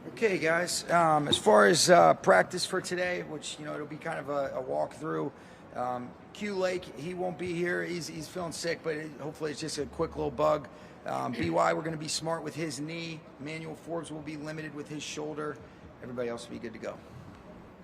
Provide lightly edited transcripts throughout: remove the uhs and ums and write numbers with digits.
Okay, guys. As far as practice for today, which it'll be kind of a walkthrough. Q Lake, he won't be here. He's feeling sick, but hopefully it's just a quick little bug. BY, we're going to be smart with his knee. Emmanuel Forbes will be limited with his shoulder. Everybody else will be good to go.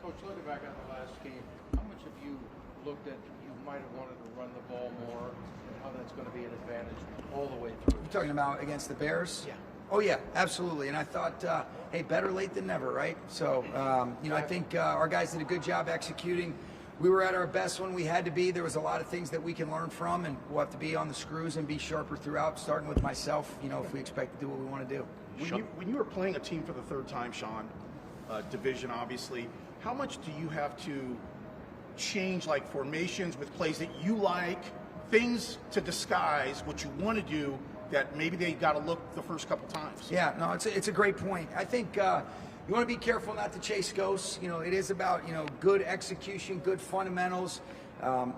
Coach, looking back on the last game, how much have you looked at you might have wanted to run the ball more, and how that's going to be an advantage all the way through? You're talking about against the Bears? Yeah. Oh, yeah, absolutely. And I thought, hey, better late than never, right? So, I think our guys did a good job executing. We were at our best when we had to be. There was a lot of things that we can learn from, and we'll have to be on the screws and be sharper throughout, starting with myself, if we expect to do what we want to do. When you were playing a team for the third time, Sean, division obviously, how much do you have to change, like formations with plays that you like, things to disguise what you want to do that maybe they got to look the first couple times? Yeah, no, it's a great point. I think you want to be careful not to chase ghosts. It is about good execution, good fundamentals.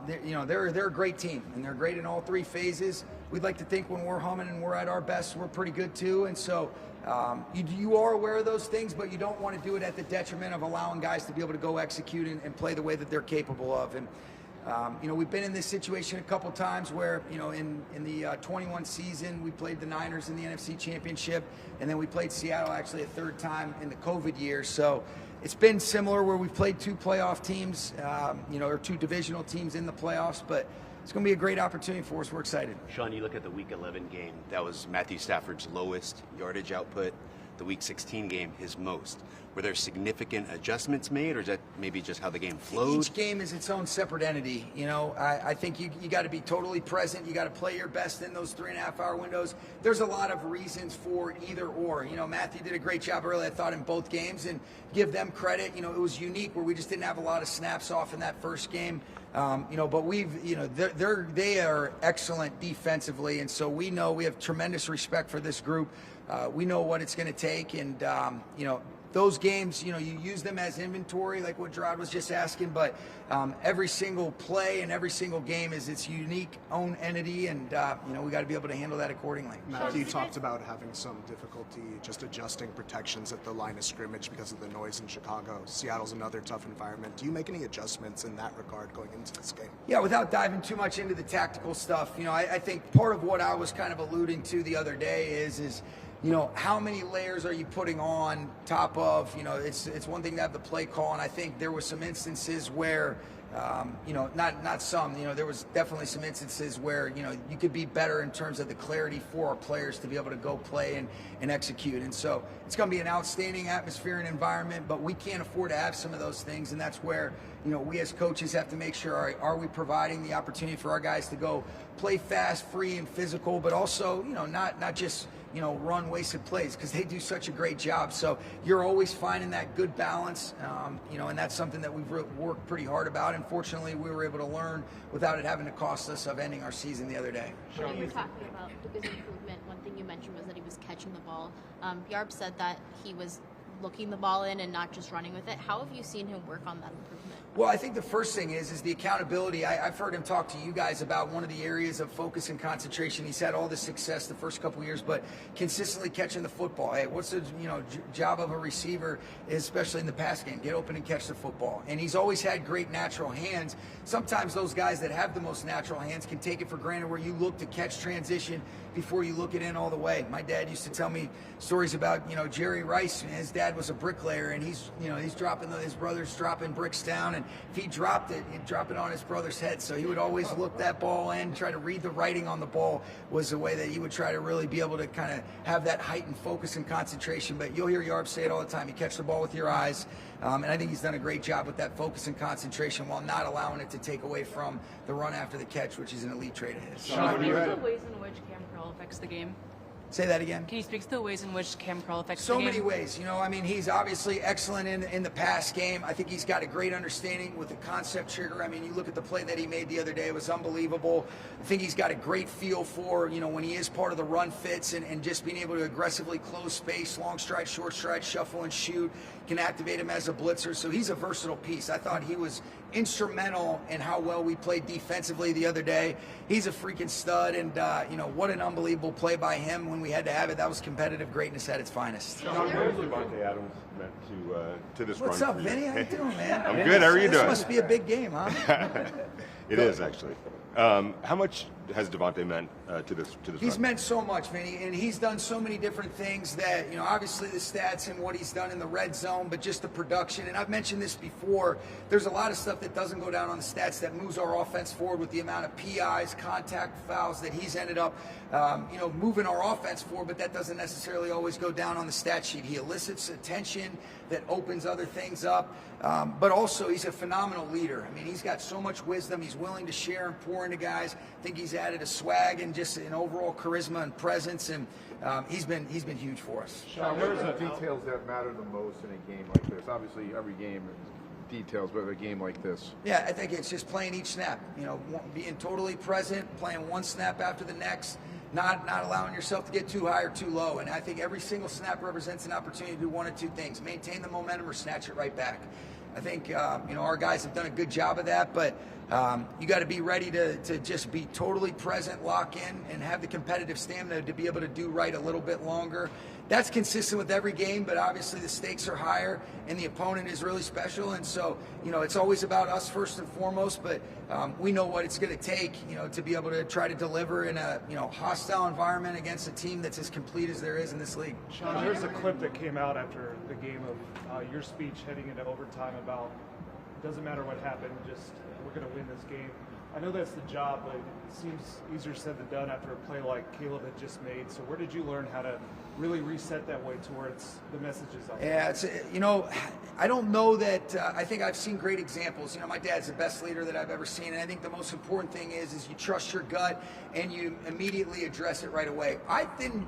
They're a great team, and they're great in all three phases. We'd like to think when we're humming and we're at our best, we're pretty good too. And so you are aware of those things, but you don't want to do it at the detriment of allowing guys to be able to go execute and play the way that they're capable of. And we've been in this situation a couple times where, in the 21 season, we played the Niners in the NFC Championship, and then we played Seattle actually a third time in the COVID year. So it's been similar where we've played two playoff teams, or two divisional teams in the playoffs, but it's going to be a great opportunity for us. We're excited. Sean, you look at the Week 11 game, that was Matthew Stafford's lowest yardage output. The Week 16 game, his most. Were there significant adjustments made, or is that maybe just how the game flowed? Each game is its own separate entity. I think you got to be totally present. You got to play your best in those 3.5-hour windows. There's a lot of reasons for either or. Matthew did a great job early, I thought, in both games, and give them credit. It was unique where we just didn't have a lot of snaps off in that first game. But they are excellent defensively, and so we know we have tremendous respect for this group. We know what it's going to take, and those games, you use them as inventory, like what Gerard was just asking, but every single play and every single game is its unique own entity, and we got to be able to handle that accordingly. Matthew talked about having some difficulty just adjusting protections at the line of scrimmage because of the noise in Chicago. Seattle's another tough environment. Do you make any adjustments in that regard going into this game? Yeah, without diving too much into the tactical stuff, I think part of what I was kind of alluding to the other day is how many layers are you putting on top of, it's one thing to have the play call, and I think there were some instances where, not some, there was definitely some instances where, you could be better in terms of the clarity for our players to be able to go play and execute. And so it's going to be an outstanding atmosphere and environment, but we can't afford to have some of those things, and that's where, we as coaches have to make sure, all right, are we providing the opportunity for our guys to go play fast, free, and physical, but also, not just run wasted plays, because they do such a great job. So you're always finding that good balance, and that's something that we've worked pretty hard about. And fortunately, we were able to learn without it having to cost us of ending our season the other day. When you were talking about his improvement, one thing you mentioned was that he was catching the ball. Yarb said that he was looking the ball in and not just running with it. How have you seen him work on that improvement? Well, I think the first thing is the accountability. I've heard him talk to you guys about one of the areas of focus and concentration. He's had all the success the first couple of years, but consistently catching the football. Hey, what's the job of a receiver, especially in the pass game? Get open and catch the football. And he's always had great natural hands. Sometimes those guys that have the most natural hands can take it for granted, where you look to catch transition before you look it in all the way. My dad used to tell me stories about Jerry Rice. His dad was a bricklayer, and he's dropping his brother's dropping bricks down, and if he dropped it, he'd drop it on his brother's head. So he would always look that ball in, try to read the writing on the ball, was the way that he would try to really be able to kind of have that heightened focus and concentration. But you'll hear Yarb say it all the time. You catch the ball with your eyes. And I think he's done a great job with that focus and concentration while not allowing it to take away from the run after the catch, which is an elite trait of his. Can you speak to the ways in which Cam Curl affects the game? Say that again. Can you speak to the ways in which Cam Curl affects the So game? many ways. He's obviously excellent in the pass game. I think he's got a great understanding with the concept trigger. You look at the play that he made the other day, it was unbelievable. I think he's got a great feel for, when he is part of the run fits and just being able to aggressively close space, long stride, short stride, shuffle and shoot, can activate him as a blitzer. So he's a versatile piece. I thought he was instrumental in how well we played defensively the other day. He's a freaking stud, and what an unbelievable play by him when we had to have it. That was competitive greatness at its finest. Sean, what has Devante Adams meant to this What's run up, for you? Vinny? How you doing, man? I'm good. How are you This doing? must be a big game, huh? It is, actually. How much has Devante meant to this He's run? meant so much, Vinny, and he's done so many different things that, obviously the stats and what he's done in the red zone, but just the production. And I've mentioned this before, there's a lot of stuff that doesn't go down on the stats that moves our offense forward with the amount of PIs, contact fouls that he's ended up, moving our offense forward, but that doesn't necessarily always go down on the stat sheet. He elicits attention that opens other things up, but also he's a phenomenal leader. I mean, he's got so much wisdom. He's willing to share and pour into guys. I think he's added a swag and just an overall charisma and presence, and he's been huge for us. Sean, what are the details that matter the most in a game like this? Obviously, every game is details, but a game like this. Yeah, I think it's just playing each snap. Being totally present, playing one snap after the next, not allowing yourself to get too high or too low. And I think every single snap represents an opportunity to do one of two things: maintain the momentum or snatch it right back. I think our guys have done a good job of that, but you got to be ready to just be totally present, lock in, and have the competitive stamina to be able to do right a little bit longer. That's consistent with every game, but obviously the stakes are higher and the opponent is really special, and so it's always about us first and foremost. But we know what it's going to take, to be able to try to deliver in a hostile environment against a team that's as complete as there is in this league. Sean, there's a clip that came out after the game of your speech heading into overtime about it doesn't matter what happened, just we're going to win this game. I know that's the job, but it seems easier said than done after a play like Caleb had just made. So where did you learn how to really reset that way towards the messages out there? Yeah, it's I don't know that I think I've seen great examples. My dad's the best leader that I've ever seen, and I think the most important thing is you trust your gut and you immediately address it right away. I didn't,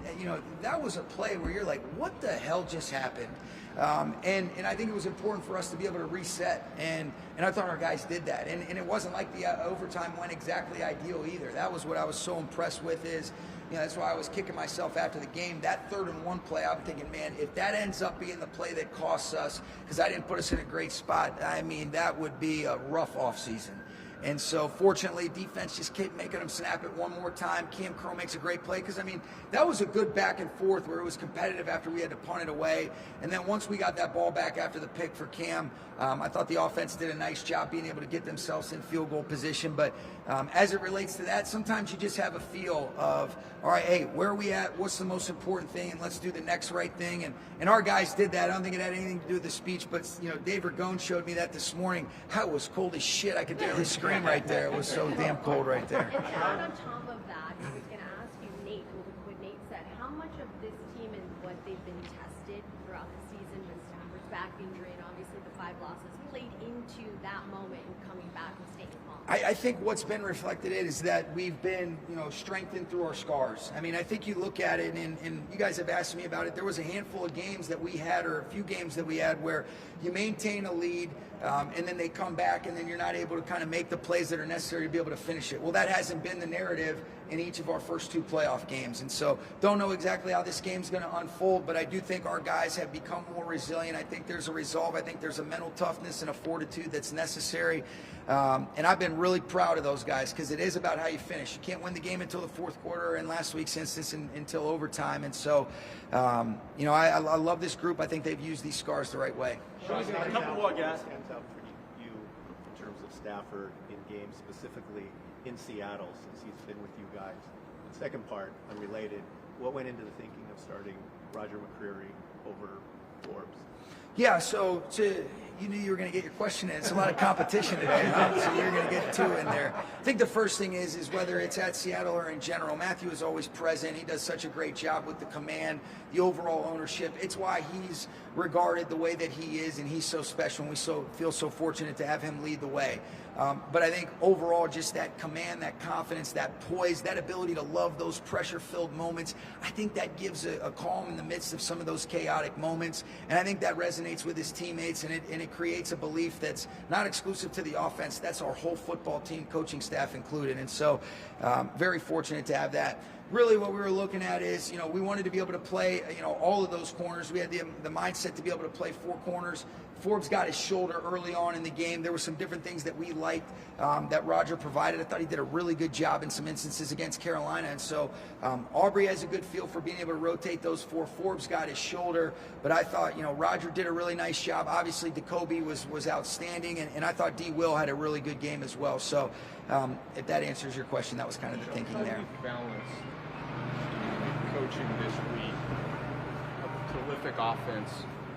that was a play where you're like, what the hell just happened? And I think it was important for us to be able to reset, and I thought our guys did that. And it wasn't like the overtime went exactly ideal either. That was what I was so impressed with is, that's why I was kicking myself after the game. That 3rd and 1 play, I'm thinking, man, if that ends up being the play that costs us, because I didn't put us in a great spot, I mean, that would be a rough offseason. And so, fortunately, defense just kept making them snap it one more time. Cam Crow makes a great play because, that was a good back and forth where it was competitive after we had to punt it away. And then once we got that ball back after the pick for Cam, I thought the offense did a nice job being able to get themselves in field goal position. But as it relates to that, sometimes you just have a feel of, all right, hey, where are we at? What's the most important thing? And let's do the next right thing. And our guys did that. I don't think it had anything to do with the speech, but, Dave Ragone showed me that this morning. It was cold as shit. I could barely scream right there. It was so damn cold right there. And out on top of that, I was going to ask you, Nate, what Nate said, how much of this team and what they've been tested throughout the season with Stafford's back injury and obviously the 5 losses played into that moment and coming back and staying calm? I think what's been reflected is that we've been, strengthened through our scars. I think you look at it, and you guys have asked me about it. There was a handful of games that we had, or a few games that we had, where you maintain a lead, and then they come back, and then you're not able to kind of make the plays that are necessary to be able to finish it. Well, that hasn't been the narrative in each of our first 2 playoff games, and so don't know exactly how this game's going to unfold, but I do think our guys have become more resilient. I think there's a resolve. I think there's a mental toughness and a fortitude that's necessary, and I've been really proud of those guys because it is about how you finish. You can't win the game until the 4th quarter, and last week's instance until overtime, and so I love this group. I think they've used these scars the right way. A couple more guys. Hands up for you in terms of Stafford in games, specifically in Seattle, since he's been with you guys. The second part, unrelated, what went into the thinking of starting Roger McCreary over Forbes? Yeah, so you knew you were going to get your question in. It's a lot of competition today, huh? So you're going to get 2 in there. I think the first thing is whether it's at Seattle or in general, Matthew is always present. He does such a great job with the command, the overall ownership. It's why he's regarded the way that he is, and he's so special, and we feel so fortunate to have him lead the way. But I think overall, just that command, that confidence, that poise, that ability to love those pressure-filled moments, I think that gives a calm in the midst of some of those chaotic moments. And I think that resonates with his teammates, and it creates a belief that's not exclusive to the offense. That's our whole football team, coaching staff included. And so very fortunate to have that. really what we were looking at is, we wanted to be able to play, all of those corners. We had the mindset to be able to play 4 corners. Forbes got his shoulder early on in the game. There were some different things that we liked that Roger provided. I thought he did a really good job in some instances against Carolina. And so Aubrey has a good feel for being able to rotate those 4. Forbes got his shoulder. But I thought, Roger did a really nice job. Obviously, Jacoby was outstanding. And I thought D. Will had a really good game as well. So if that answers your question, that was kind of the thinking there. Balance coaching this week, a prolific offense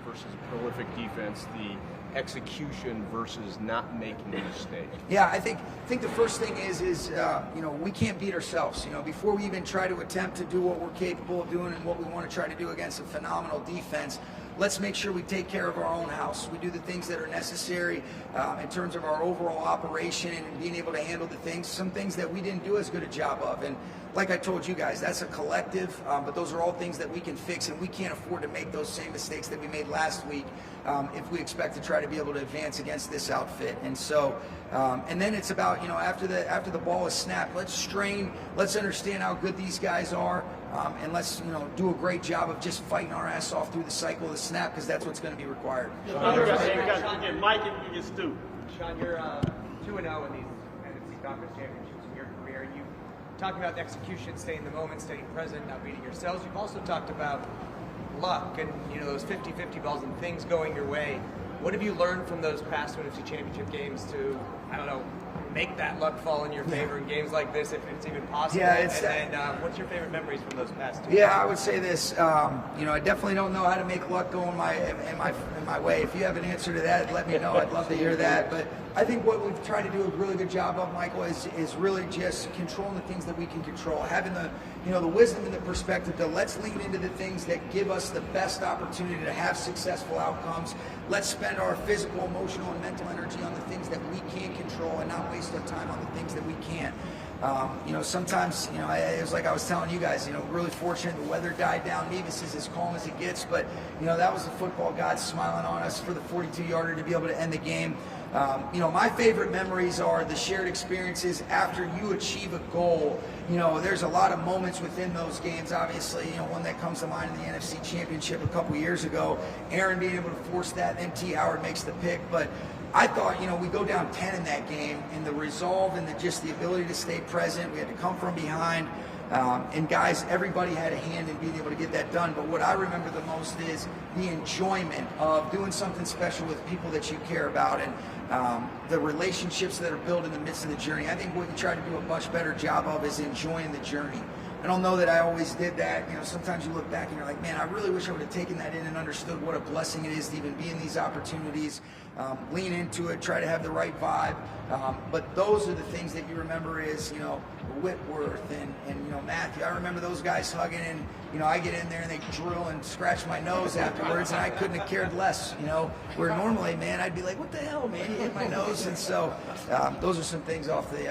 versus prolific defense, the execution versus not making a mistake. Yeah, I think the first thing is we can't beat ourselves. Before we even try to attempt to do what we're capable of doing and what we want to try to do against a phenomenal defense, let's make sure we take care of our own house. We do the things that are necessary in terms of our overall operation and being able to handle some things that we didn't do as good a job of. And like I told you guys, that's a collective, but those are all things that we can fix, and we can't afford to make those same mistakes that we made last week if we expect to try to be able to advance against this outfit. And so, and then it's about, after the ball is snapped, let's strain, let's understand how good these guys are, and let's, do a great job of just fighting our ass off through the cycle of the snap, because that's what's going to be required. Sean, you guys get Mike and you get Stu. Sean, you're 2-0 in these NFC Conference championships in your career. You talked about execution, staying in the moment, staying present, not beating yourselves. You've also talked about luck and those 50-50 balls and things going your way. What have you learned from those past NFC Championship games to, make that luck fall in your favor in games like this, if it's even possible? Yeah, and what's your favorite memories from those past 2 Yeah, I would say this. I definitely don't know how to make luck go in my way. If you have an answer to that, let me know. I'd love to hear that. But I think what we've tried to do a really good job of, Michael, is really just controlling the things that we can control, having the wisdom and the perspective to let's lean into the things that give us the best opportunity to have successful outcomes. Let's spend our physical, emotional, and mental energy on the things that we can control and not waste our time on the things that we can't. Sometimes, it was like I was telling you guys, really fortunate the weather died down. Nevis is as calm as it gets, but, that was the football gods smiling on us for the 42-yarder to be able to end the game. My favorite memories are the shared experiences after you achieve a goal. There's a lot of moments within those games. Obviously, one that comes to mind in the NFC Championship a couple years ago, Aaron being able to force that, and then T. Howard makes the pick. But I thought, we go down 10 in that game, and the resolve and the ability to stay present. We had to come from behind. And guys, everybody had a hand in being able to get that done. But what I remember the most is the enjoyment of doing something special with people that you care about, and the relationships that are built in the midst of the journey. I think what you try to do a much better job of is enjoying the journey. I don't know that I always did that. Sometimes you look back and you're like, man, I really wish I would have taken that in and understood what a blessing it is to even be in these opportunities, lean into it, try to have the right vibe. But those are the things that you remember is, Whitworth and Matthew. I remember those guys hugging, and, I get in there and they drill and scratch my nose afterwards, and I couldn't have cared less, where normally, man, I'd be like, what the hell, man, you hit my nose. And so those are some things off the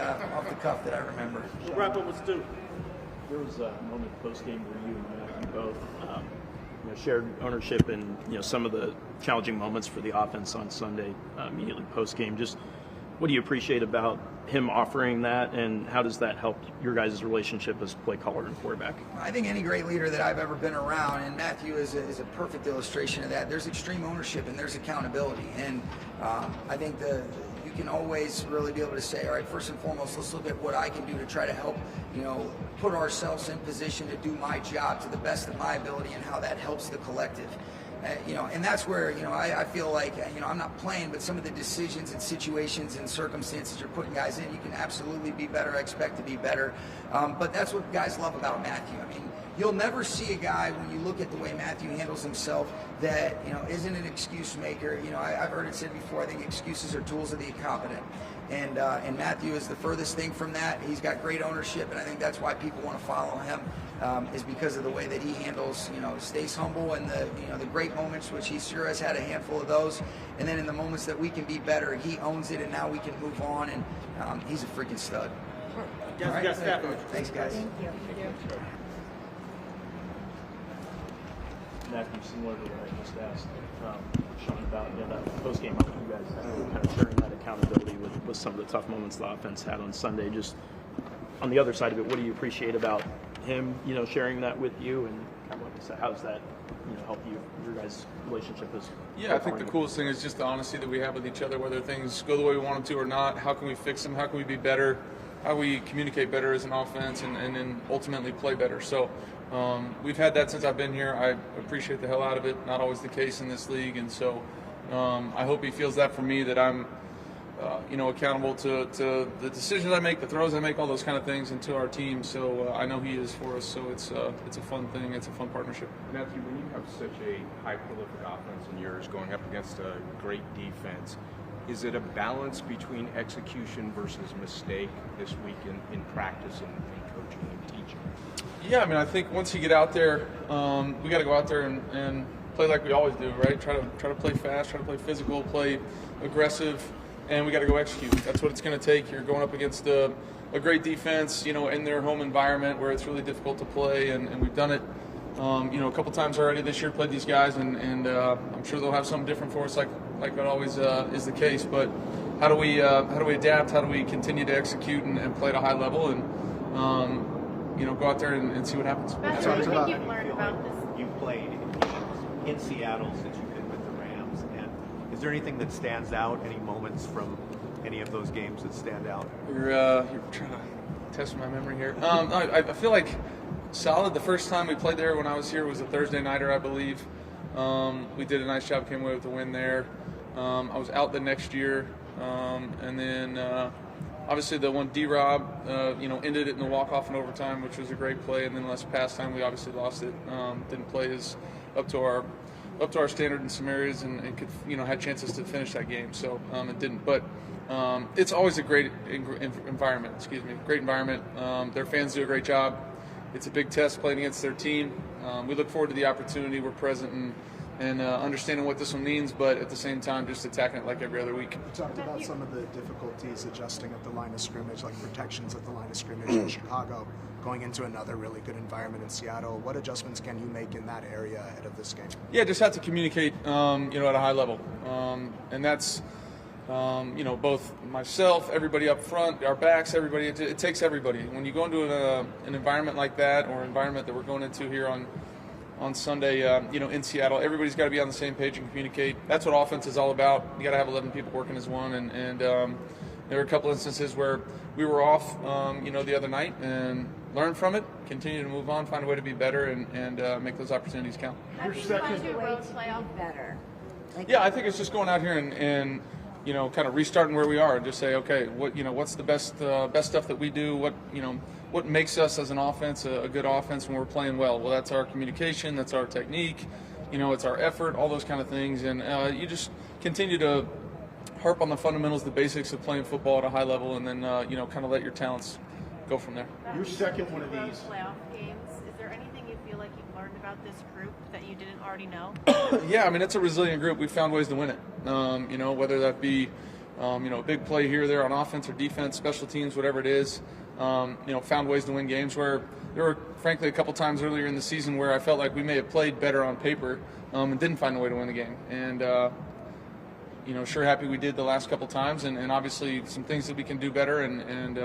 cuff that I remember. We'll wrap up with Stu. There was a moment post-game where you and Matthew both shared ownership in some of the challenging moments for the offense on Sunday immediately post-game. Just what do you appreciate about him offering that, and how does that help your guys' relationship as play caller and quarterback? I think any great leader that I've ever been around, and Matthew is a perfect illustration of that, there's extreme ownership and there's accountability. And I think you can always really be able to say, all right, first and foremost, let's look at what I can do to try to help, put ourselves in position to do my job to the best of my ability, and how that helps the collective. And that's where, I feel like, I'm not playing, but some of the decisions and situations and circumstances you're putting guys in, you can absolutely be better. I expect to be better. But that's what guys love about Matthew. I mean, you'll never see a guy, when you look at the way Matthew handles himself, that, isn't an excuse maker. I've heard it said before, I think excuses are tools of the incompetent. And Matthew is the furthest thing from that. He's got great ownership, and I think that's why people want to follow him, is because of the way that he handles, stays humble in the great moments, which he sure has had a handful of those. And then in the moments that we can be better, he owns it, and now we can move on, and he's a freaking stud. All right. Stafford. Thanks, guys. Thank you. Matthew, similar to what I just asked Sean about that post-game moment you guys had, kind of sharing that accountability with some of the tough moments the offense had on Sunday. Just on the other side of it, what do you appreciate about him, sharing that with you, and kind of like I said, how's that, help your guys' relationship is? Yeah, I think the coolest thing is just the honesty that we have with each other, whether things go the way we want them to or not. How can we fix them? How can we be better? How we communicate better as an offense and then ultimately play better. So we've had that since I've been here. I appreciate the hell out of it. Not always the case in this league, and so I hope he feels that from me, that I'm accountable to the decisions I make, the throws I make, all those kind of things, and to our team. So I know he is for us. So it's a fun thing. It's a fun partnership. Matthew, when you have such a high prolific offense and yours going up against a great defense, is it a balance between execution versus mistake this week in practice and coaching and teaching? Yeah, I mean, I think once you get out there, we got to go out there and play like we always do, right? Try to play fast, try to play physical, play aggressive, and we got to go execute. That's what it's going to take. You're going up against a great defense, in their home environment where it's really difficult to play, and we've done it, a couple times already this year. Played these guys, and I'm sure they'll have something different for us, like that always is the case. But how do we adapt? How do we continue to execute and play at a high level, and go out there and see what happens? Matthew, what do you think you've learned about this? You played in Seattle since you've been with the Rams, and is there anything that stands out? Any moments from any of those games that stand out? You're trying to test my memory here. I feel like solid. The first time we played there when I was here was a Thursday nighter, I believe. We did a nice job, came away with a win there. I was out the next year, and then obviously the one D-Rob, ended it in the walk-off in overtime, which was a great play. And then last pass time, we obviously lost it. Didn't play as up to our standard in some areas, and could had chances to finish that game. So it didn't. But it's always a great environment. Great environment. Their fans do a great job. It's a big test playing against their team. We look forward to the opportunity. We're present and understanding what this one means, but at the same time, just attacking it like every other week. You talked about some of the difficulties adjusting at the line of scrimmage, like protections at the line of scrimmage in Chicago, going into another really good environment in Seattle. What adjustments can you make in that area ahead of this game? Yeah, just have to communicate, at a high level, and that's, both myself, everybody up front, our backs, everybody. It takes everybody. When you go into an environment like that, or environment that we're going into here on Sunday, in Seattle, everybody's got to be on the same page and communicate. That's what offense is all about. You got to have 11 people working as one, and there were a couple instances where we were off, the other night, and learn from it, continue to move on, find a way to be better, and make those opportunities count. How do you find your road playoff better? Yeah, I think it's just going out here and kind of restarting where we are and just say, okay, what's the best stuff that we do? What makes us as an offense a good offense when we're playing well? Well, that's our communication, that's our technique, it's our effort, all those kind of things, and you just continue to harp on the fundamentals, the basics of playing football at a high level, and then kind of let your talents go from there. Your second one of these playoff games. Is there anything you feel like you've learned about this group that you didn't already know? Yeah, I mean, it's a resilient group. We found ways to win it. Whether that be, a big play here or there on offense or defense, special teams, whatever it is. Found ways to win games where there were, frankly, a couple times earlier in the season where I felt like we may have played better on paper and didn't find a way to win the game. And, sure happy we did the last couple times, and obviously some things that we can do better, and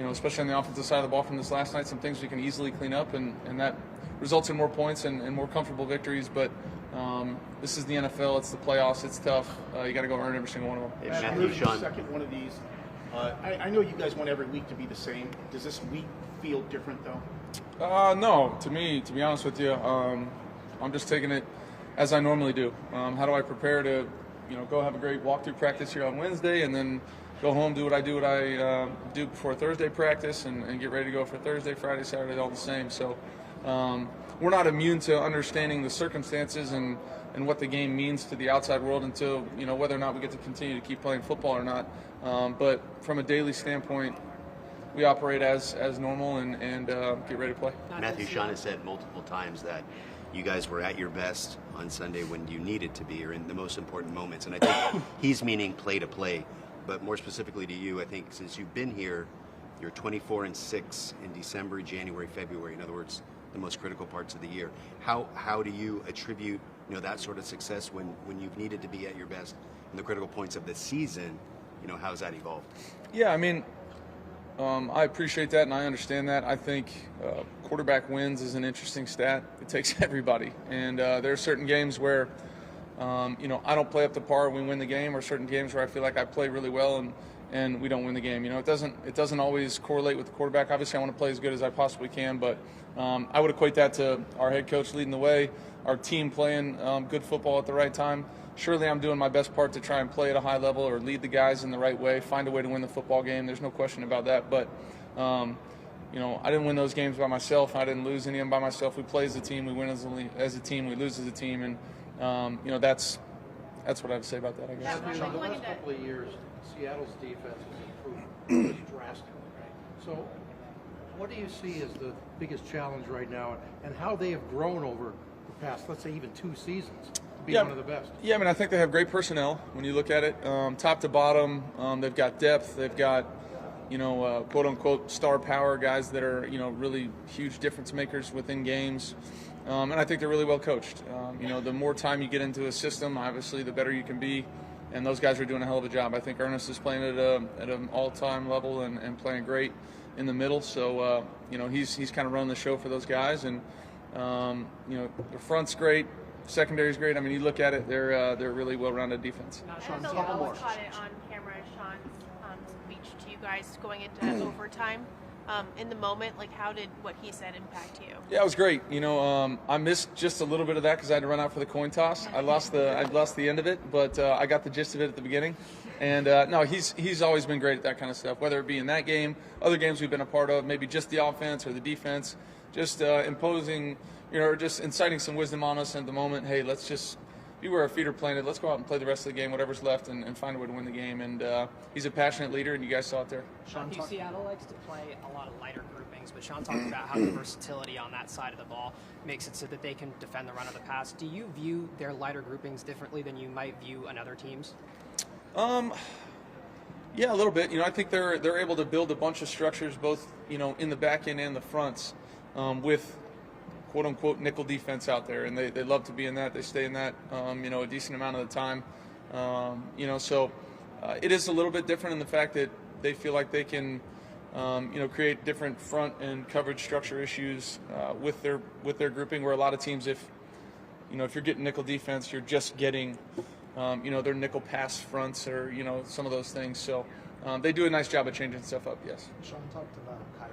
especially on the offensive side of the ball from this last night, some things we can easily clean up, and that results in more points and more comfortable victories. But this is the NFL. It's the playoffs. It's tough. You got to go earn every single one of them. Matthew, Sean. Second one of these. I know you guys want every week to be the same. Does this week feel different, though? No. To me, to be honest with you, I'm just taking it as I normally do. How do I prepare to, go have a great walkthrough practice here on Wednesday, and then go home, do what I do before Thursday practice, and get ready to go for Thursday, Friday, Saturday, all the same. So we're not immune to understanding the circumstances and what the game means to the outside world until, whether or not we get to continue to keep playing football or not. But from a daily standpoint, we operate as normal and get ready to play. Matthew, Sean has said multiple times that you guys were at your best on Sunday when you needed to be, or in the most important moments. And I think he's meaning play to play. But more specifically to you, I think since you've been here, you're 24-6 in December, January, February. In other words, the most critical parts of the year. How do you attribute that sort of success when you've needed to be at your best in the critical points of the season? How's that evolved? Yeah, I mean, I appreciate that, and I understand that. I think quarterback wins is an interesting stat. It takes everybody, and there are certain games where I don't play up to par and we win the game, or certain games where I feel like I play really well and we don't win the game. It doesn't always correlate with the quarterback. Obviously, I want to play as good as I possibly can, but I would equate that to our head coach leading the way, our team playing good football at the right time. Surely I'm doing my best part to try and play at a high level or lead the guys in the right way, find a way to win the football game. There's no question about that. But, I didn't win those games by myself. I didn't lose any of them by myself. We play as a team. We win as a team. We lose as a team. And, that's what I have to say about that, I guess. The last couple of years, Seattle's defense has improved drastically, right? So what do you see as the biggest challenge right now, and how they have grown over the past, let's say, even 2 seasons? Be one of the best. Yeah, I think they have great personnel when you look at it, top to bottom. They've got depth. They've got, quote unquote star power guys that are, really huge difference makers within games. And I think they're really well coached. The more time you get into a system, obviously, the better you can be. And those guys are doing a hell of a job. I think Ernest is playing at an all-time level and playing great in the middle. So, he's kind of running the show for those guys. And, the front's great. Secondary's great. You look at it, they're really well-rounded defense. Sean, couple more. Caught it on camera, Sean's speech to you guys going into overtime. In the moment, how did what he said impact you? Yeah, it was great. I missed just a little bit of that because I had to run out for the coin toss. I lost the end of it, but I got the gist of it at the beginning. And no, he's always been great at that kind of stuff, whether it be in that game, other games we've been a part of, maybe just the offense or the defense, just imposing, or just inciting some wisdom on us at the moment. Hey, let's just be where our feet are planted. Let's go out and play the rest of the game, whatever's left, and find a way to win the game. And he's a passionate leader, and you guys saw it there. Sean, Seattle likes to play a lot of lighter groupings, but Sean talked about how the versatility on that side of the ball makes it so that they can defend the run of the pass. Do you view their lighter groupings differently than you might view another teams? Yeah, a little bit. I think they're able to build a bunch of structures, both in the back end and the fronts, with quote unquote nickel defense out there, and they love to be in that. They stay in that, a decent amount of the time. So it is a little bit different in the fact that they feel like they can, create different front and coverage structure issues with their grouping. Where a lot of teams, if you're getting nickel defense, you're just getting, their nickel pass fronts or some of those things. So they do a nice job of changing stuff up. Yes. Sean talked about Kyron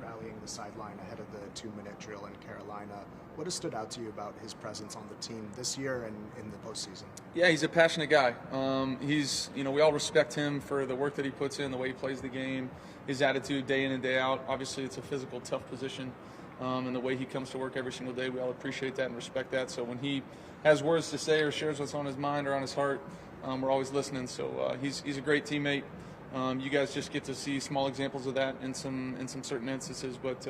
rallying the sideline ahead of the 2-minute drill in Carolina. What has stood out to you about his presence on the team this year and in the postseason? Yeah, he's a passionate guy. We all respect him for the work that he puts in, the way he plays the game, his attitude day in and day out. Obviously, it's a physical, tough position, and the way he comes to work every single day, we all appreciate that and respect that. So when he has words to say or shares what's on his mind or on his heart, we're always listening. So he's a great teammate. You guys just get to see small examples of that in some certain instances, but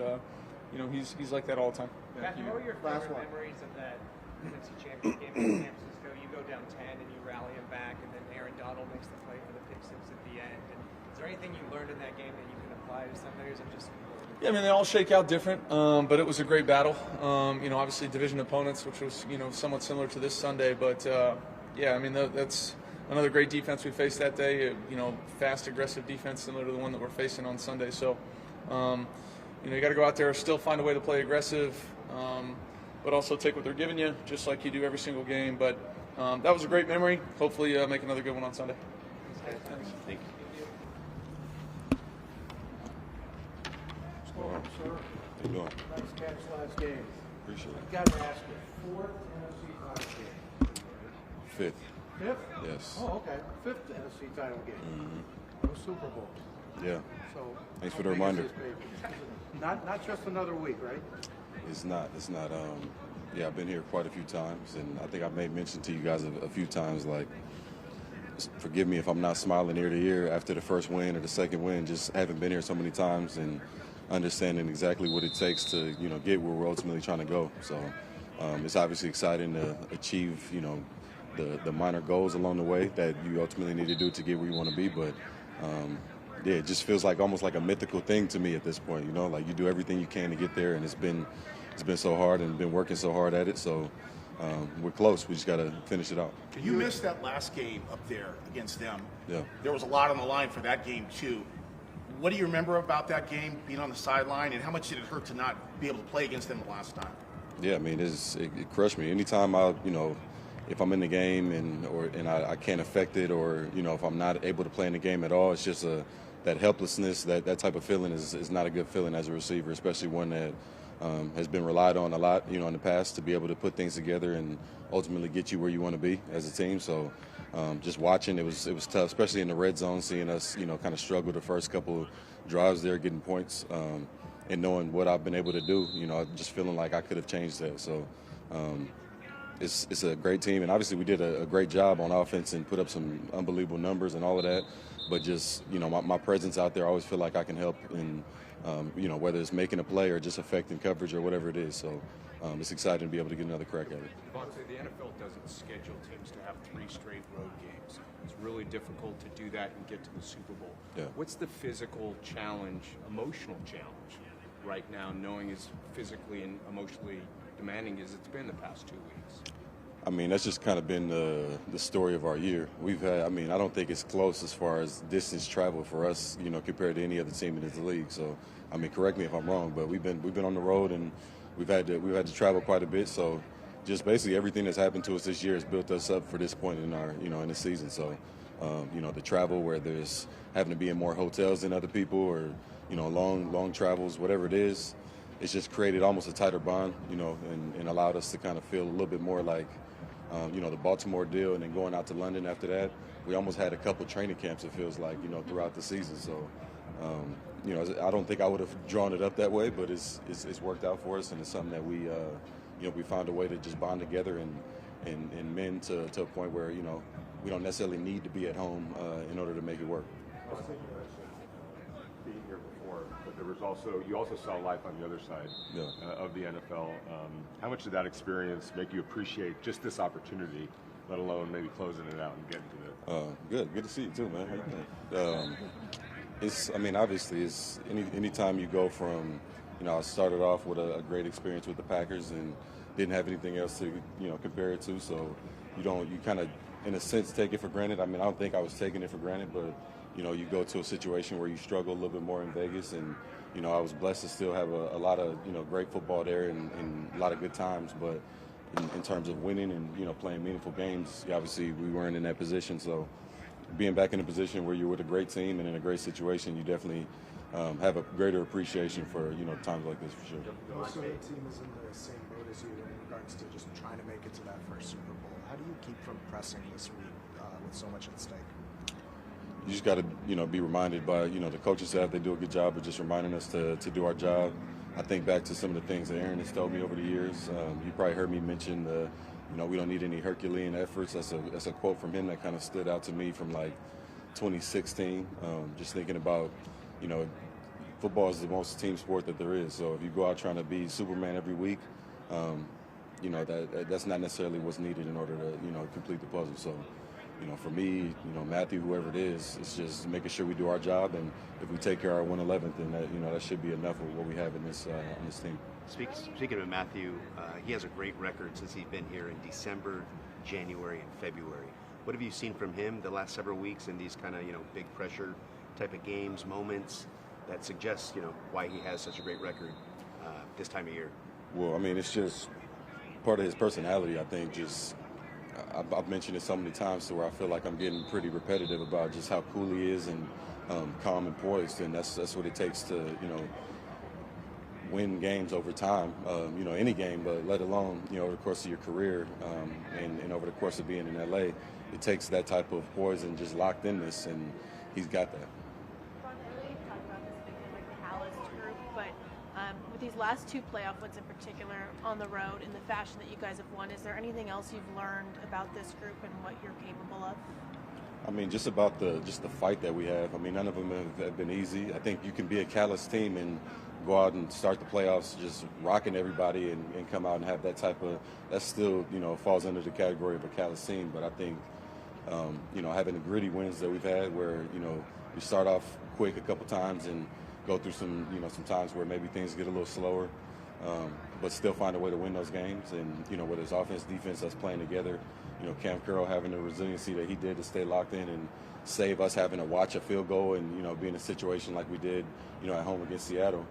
he's like that all the time. Matthew, what were your favorite memories of that NFC Championship game in San Francisco? You go down 10 and you rally them back, and then Aaron Donald makes the play for the pick six at the end. And is there anything you learned in that game that you can apply to some areas? Yeah, they all shake out different, but it was a great battle. Obviously division opponents, which was somewhat similar to this Sunday, but that's another great defense we faced that day. Fast, aggressive defense similar to the one that we're facing on Sunday. So. You got to go out there, still find a way to play aggressive, but also take what they're giving you, just like you do every single game. But that was a great memory. Hopefully make another good one on Sunday. Thank you. Sir. How you doing? Nice catch last game. Appreciate it. I've got to ask you, 4th NFC title game. 5th. 5th? Yes. Oh, okay. 5th NFC title game. Mm-hmm. No Super Bowl. Yeah. So thanks for the reminder. Not just another week, right? It's not. Yeah, I've been here quite a few times, and I think I've made mention to you guys a few times, like, forgive me if I'm not smiling ear to ear after the first win or the second win. Just haven't been here so many times and understanding exactly what it takes to, get where we're ultimately trying to go. So it's obviously exciting to achieve, the minor goals along the way that you ultimately need to do to get where you want to be. But yeah, it just feels like almost like a mythical thing to me at this point. Like you do everything you can to get there, and it's been so hard and been working so hard at it. So we're close. We just got to finish it out. You missed that last game up there against them. Yeah. There was a lot on the line for that game too. What do you remember about that game, being on the sideline, and how much did it hurt to not be able to play against them the last time? Yeah, I mean, it crushed me. Anytime if I'm in the game and I can't affect it, or if I'm not able to play in the game at all, it's just that helplessness, that type of feeling is not a good feeling as a receiver, especially one that has been relied on a lot, in the past to be able to put things together and ultimately get you where you want to be as a team. So just watching, it was tough, especially in the red zone, seeing us, kind of struggle the first couple of drives there, getting points, and knowing what I've been able to do, just feeling like I could have changed that. So it's a great team, and obviously we did a great job on offense and put up some unbelievable numbers and all of that. But just, my presence out there, I always feel like I can help in, whether it's making a play or just affecting coverage or whatever it is. So it's exciting to be able to get another crack at it. Devante, the NFL doesn't schedule teams to have 3 straight road games. It's really difficult to do that and get to the Super Bowl. Yeah. What's the physical challenge, emotional challenge right now, knowing as physically and emotionally demanding as it's been the past 2 weeks? I mean, that's just kind of been the story of our year. We've had, I don't think it's close as far as distance travel for us, compared to any other team in this league. So, correct me if I'm wrong, but we've been on the road and we've had to travel quite a bit. So, just basically everything that's happened to us this year has built us up for this point in our, in the season. So, the travel, whether it's having to be in more hotels than other people or, long travels, whatever it is, it's just created almost a tighter bond, and allowed us to kind of feel a little bit more like, the Baltimore deal, and then going out to London after that. We almost had a couple training camps, it feels like, throughout the season. So, I don't think I would have drawn it up that way, but it's worked out for us, and it's something that we, we found a way to just bond together and mend to a point where, we don't necessarily need to be at home in order to make it work. Being here before, but there was you also saw life on the other side of the NFL. How much did that experience make you appreciate just this opportunity, let alone maybe closing it out and getting to it? Good to see you too, man. How you doing? Obviously, it's anytime you go from, I started off with a great experience with the Packers and didn't have anything else to, compare it to. So you kind of, in a sense, take it for granted. I don't think I was taking it for granted, but you go to a situation where you struggle a little bit more in Vegas, and I was blessed to still have a lot of great football there and a lot of good times. But in terms of winning and playing meaningful games, obviously we weren't in that position. So being back in a position where you're with a great team and in a great situation, you definitely have a greater appreciation for times like this for sure. So the team is in the same boat as you in regards to just trying to make it to that first Super Bowl. How do you keep from pressing this week with so much at stake? You just got to, be reminded by, the coaching staff. They do a good job of just reminding us to do our job. I think back to some of the things that Aaron has told me over the years. You probably heard me mention we don't need any Herculean efforts. That's a quote from him that kind of stood out to me from like 2016. Just thinking about, football is the most team sport that there is. So if you go out trying to be Superman every week, that's not necessarily what's needed in order to, complete the puzzle. So, for me, Matthew, whoever it is, it's just making sure we do our job, and if we take care of our 111th, then that should be enough of what we have in this on this team. Speaking of Matthew, he has a great record since he's been here in December, January, and February. What have you seen from him the last several weeks in these kind of big pressure type of games, moments that suggest why he has such a great record this time of year? Well, it's just part of his personality. I think I've mentioned it so many times to where I feel like I'm getting pretty repetitive about just how cool he is and calm and poised, and that's what it takes to win games over time. Any game, but let alone over the course of your career and over the course of being in LA, it takes that type of poise and just locked inness, and he's got that. With these last 2 playoff wins in particular on the road in the fashion that you guys have won, is there anything else you've learned about this group and what you're capable of? Just about the fight that we have. None of them have been easy. I think you can be a callous team and go out and start the playoffs just rocking everybody and come out and have that type of, that still, falls under the category of a callous team. But I think, having the gritty wins that we've had where, we start off quick a couple times and go through some times where maybe things get a little slower. but still find a way to win those games. And, you know, whether it's offense, defense, us playing together, you know, Cam Curl having the resiliency that he did to stay locked in and save us having to watch a field goal and, you know, be in a situation like we did, you know, at home against Seattle.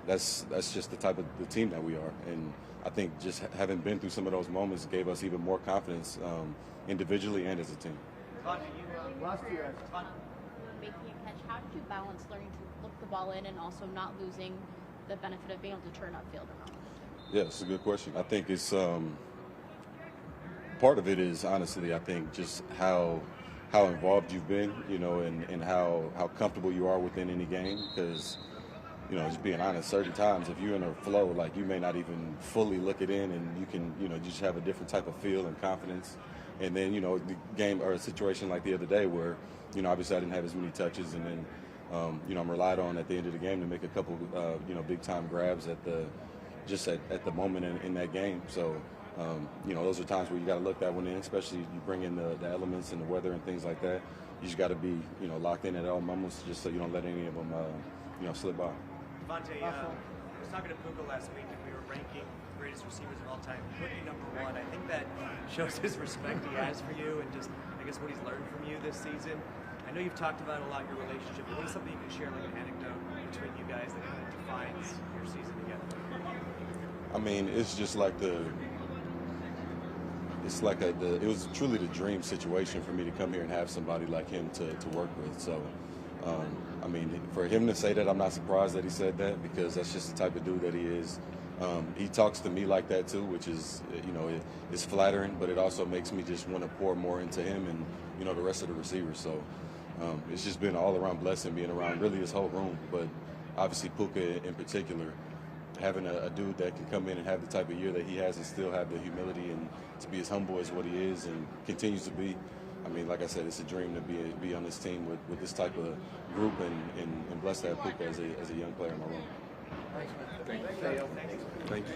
That's just the type of the team that we are. And I think just having been through some of those moments gave us even more confidence individually and as a team. Making a catch, how did you balance learning to look the ball in and also not losing the benefit of being able to turn upfield around? Yeah, it's a good question. I think it's part of it is honestly, I think just how involved you've been, you know, and how comfortable you are within any game. Because, you know, just being honest, certain times if you're in a flow, like you may not even fully look it in, and you can, you know, just have a different type of feel and confidence. And then, you know, the game or a situation like the other day where, you know, obviously I didn't have as many touches, and then, you know, I'm relied on at the end of the game to make a couple, you know, big time grabs at the moment in that game. So, you know, those are times where you got to look that one in, especially you bring in the elements and the weather and things like that. You just got to be, you know, locked in at all moments, just so you don't let any of them, you know, slip by. Davante, I was talking to Puka last week, and we were ranking the greatest receivers of all time. Putting number one, I think that shows his respect he has for you, and just, I guess, what he's learned from you this season. I know you've talked about a lot your relationship, but what is something you can share, like an anecdote between you guys that kind of defines your season together? I mean, it's just like it was truly the dream situation for me to come here and have somebody like him to work with. So, I mean, for him to say that, I'm not surprised that he said that, because that's just the type of dude that he is. He talks to me like that too, which is, you know, it's flattering, but it also makes me just want to pour more into him and, you know, the rest of the receivers. So it's just been an all-around blessing being around really this whole room, but obviously Puka in particular, having a dude that can come in and have the type of year that he has and still have the humility and to be as humble as what he is and continues to be. I mean, like I said, it's a dream to be on this team with this type of group, and blessed to have Puka as a young player in my room. Thanks, man. Thank you. Thank you.